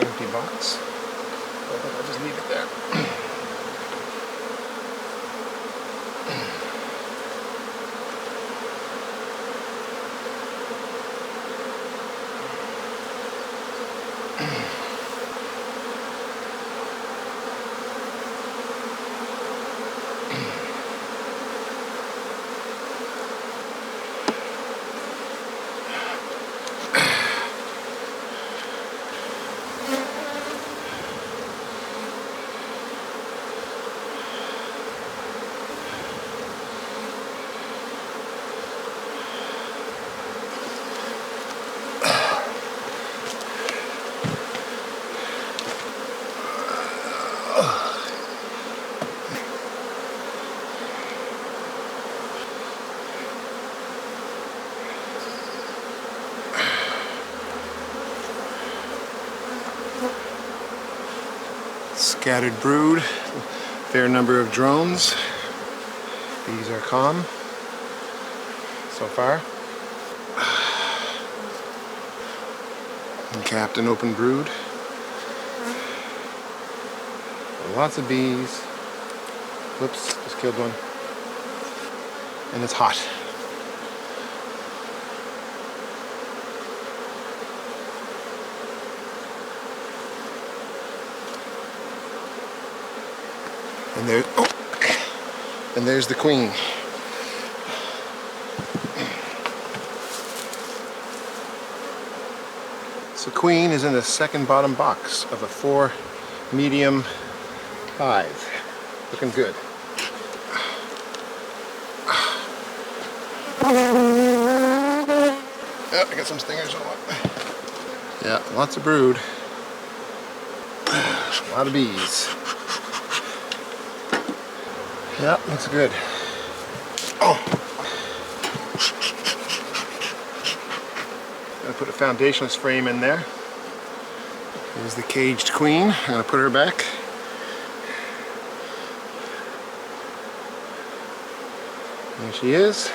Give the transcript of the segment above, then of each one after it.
Empty box. I think I'll just leave it there. Scattered brood, fair number of drones. Bees are calm so far. Capped and open brood. Lots of bees. Whoops, just killed one. And it's hot. And there's the queen. So queen is in the second bottom box of a 4 medium hive. Looking good. Oh, I got some stingers on it. Yeah, lots of brood. A lot of bees. Yeah, looks good. Oh! Gonna put a foundationless frame in there. Here's the caged queen. I'm gonna put her back. There she is.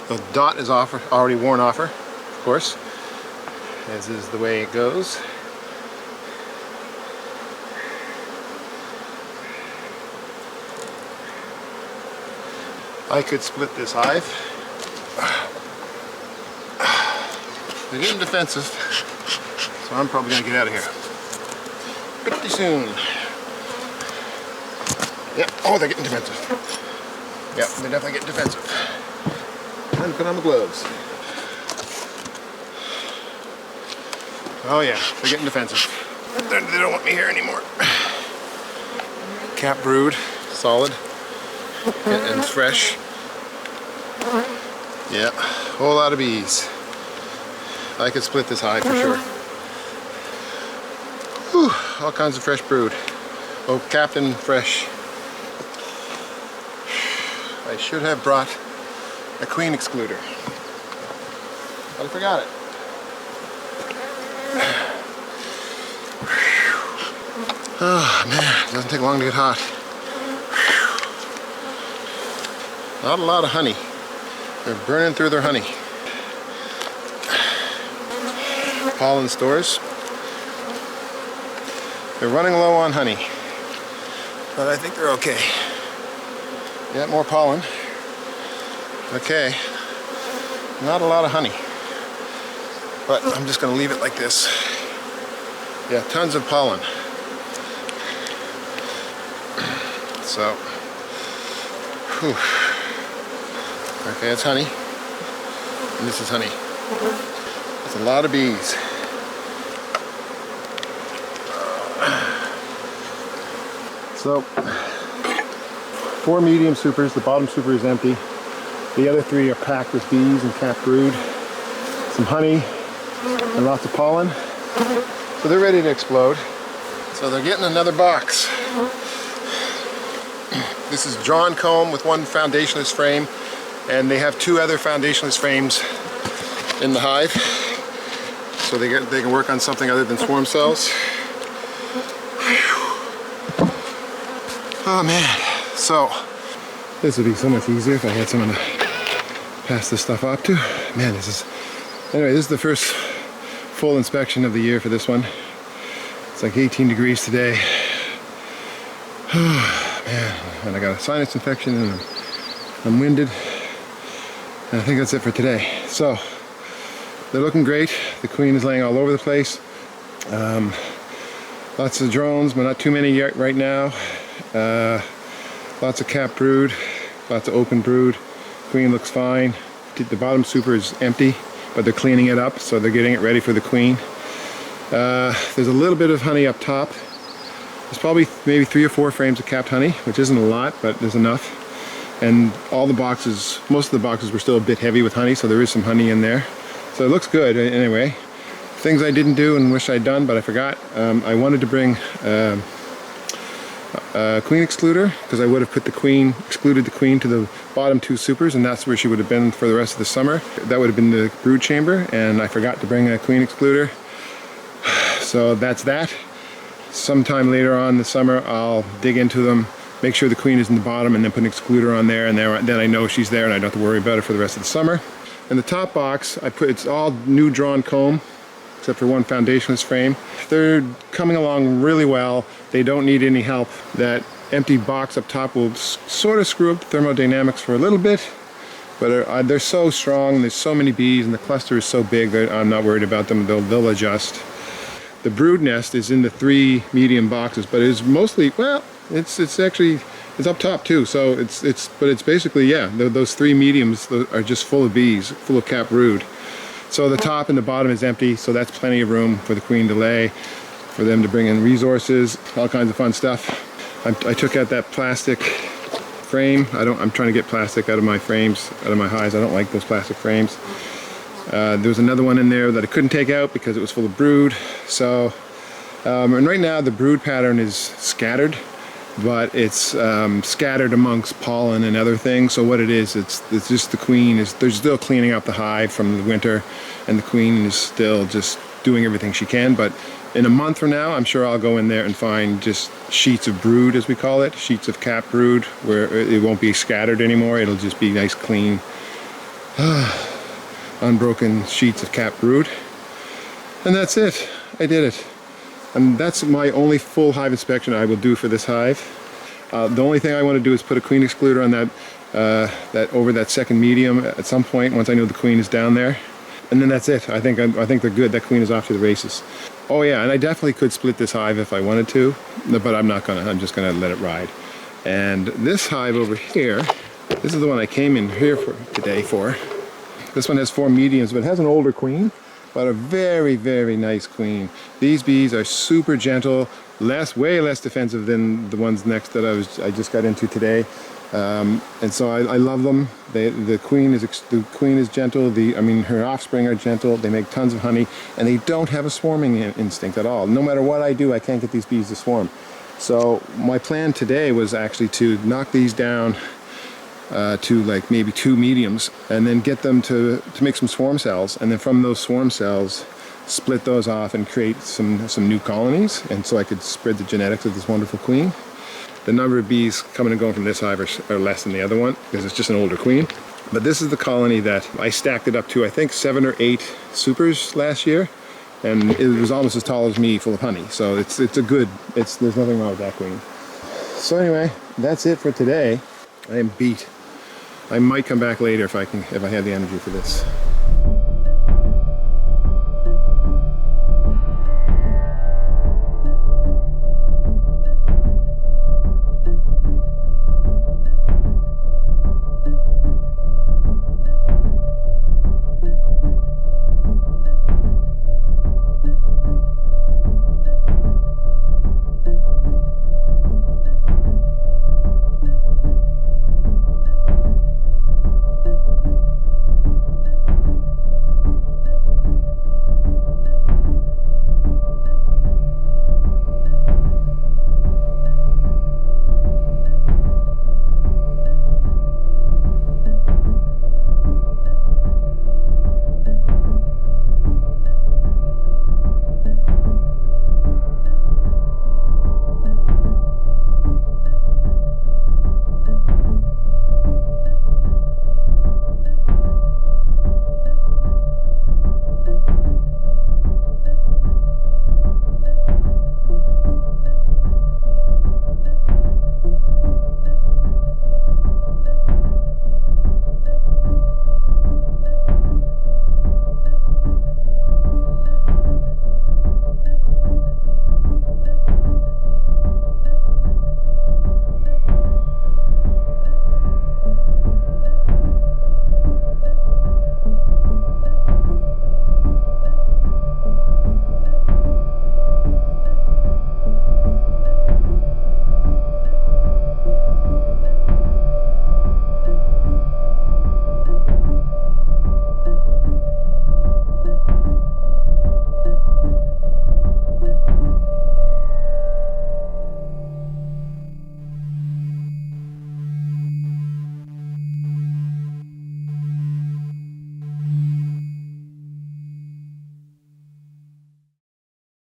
The dot is already worn off her, of course, as is the way it goes. I could split this hive. They're getting defensive, so I'm probably going to get out of here pretty soon. Yep, oh, they're getting defensive. Yep, they're definitely getting defensive. Time to put on the gloves. Oh yeah, they're getting defensive. They don't want me here anymore. Cap brood, solid and fresh. Yeah, whole lot of bees. I could split this hive for sure. Whew, all kinds of fresh brood. Oh, capped and fresh. I should have brought a queen excluder, but I forgot it. Oh man, it doesn't take long to get hot. Not a lot of honey. They're burning through their honey. pollen stores. They're running low on honey, but I think they're okay. Yeah, more pollen. Okay, not a lot of honey, but I'm just going to leave it like this. Yeah, tons of pollen. So, whew. Okay, that's honey, and this is honey. That's a lot of bees. So, 4 medium supers. The bottom super is empty. The other 3 are packed with bees and capped brood, some honey, and lots of pollen. So they're ready to explode. So they're getting another box. This is drawn comb with 1 foundationless frame, and they have 2 other foundationless frames in the hive. So they can work on something other than swarm cells. Oh man, so this would be so much easier if I had someone to pass this stuff off to. Man, anyway, this is the first full inspection of the year for this one. It's like 18 degrees today. Man, and I got a sinus infection and I'm winded. And I think that's it for today. So, they're looking great. The queen is laying all over the place. Lots of drones, but not too many yet right now. Lots of capped brood, lots of open brood. Queen looks fine. The bottom super is empty, but they're cleaning it up, so they're getting it ready for the queen. There's a little bit of honey up top. There's probably maybe 3 or 4 frames of capped honey, which isn't a lot, but there's enough. And all the boxes, most of the boxes were still a bit heavy with honey, so there is some honey in there. So it looks good anyway. Things I didn't do and wish I'd done, but I forgot. I wanted to bring queen excluder, because I would have put excluded the queen to the bottom 2 supers, and that's where she would have been for the rest of the summer. That would have been the brood chamber, and I forgot to bring a queen excluder. So that's that. Sometime later on this summer I'll dig into them, make sure the queen is in the bottom, and then put an excluder on there, and then I know she's there and I don't have to worry about it for the rest of the summer. In the top box, it's all new drawn comb, except for 1 foundationless frame. They're coming along really well. They don't need any help. That empty box up top will sort of screw up the thermodynamics for a little bit, but they're so strong, there's so many bees, and the cluster is so big that I'm not worried about them. They'll adjust. The brood nest is in the 3 medium boxes, but it's mostly, well, it's up top too, so it's basically, yeah, those 3 mediums are just full of bees, full of capped brood. So the top and the bottom is empty, so that's plenty of room for the queen to lay, for them to bring in resources, all kinds of fun stuff. I took out that plastic frame. I'm trying to get plastic out of my frames, out of my hives. I don't like those plastic frames. There was another one in there that I couldn't take out because it was full of brood. So, and right now the brood pattern is scattered, but it's scattered amongst pollen and other things. So what it is, it's just the queen they're still cleaning up the hive from the winter, and the queen is still just doing everything she can. But in a month from now, I'm sure I'll go in there and find just sheets of brood, as we call it, sheets of capped brood, where it won't be scattered anymore. It'll just be nice, clean, unbroken sheets of capped brood. And that's it. I did it. And that's my only full hive inspection I will do for this hive. The only thing I want to do is put a queen excluder on that over that 2nd medium at some point, once I know the queen is down there. And then that's it. I think they're good. That queen is off to the races. Oh yeah, and I definitely could split this hive if I wanted to, but I'm not gonna. I'm just gonna let it ride. And this hive over here, this is the one I came in here today for. This one has 4 mediums, but it has an older queen, but a very, very nice queen. These bees are super gentle, way less defensive than the ones next that I just got into today. And so I love them. The queen is gentle. Her offspring are gentle. They make tons of honey, and they don't have a swarming instinct at all. No matter what I do, I can't get these bees to swarm. So my plan today was actually to knock these down to like maybe 2 mediums, and then get them to make some swarm cells, and then from those swarm cells split those off and create some new colonies, and so I could spread the genetics of this wonderful queen. The number of bees coming and going from this hive are less than the other one, because it's just an older queen. But this is the colony that I stacked it up to, I think 7 or 8 supers last year, And it was almost as tall as me, full of honey. So it's a good, there's nothing wrong with that queen. So anyway, that's it for today. I am beat. I might come back later if I have the energy for this.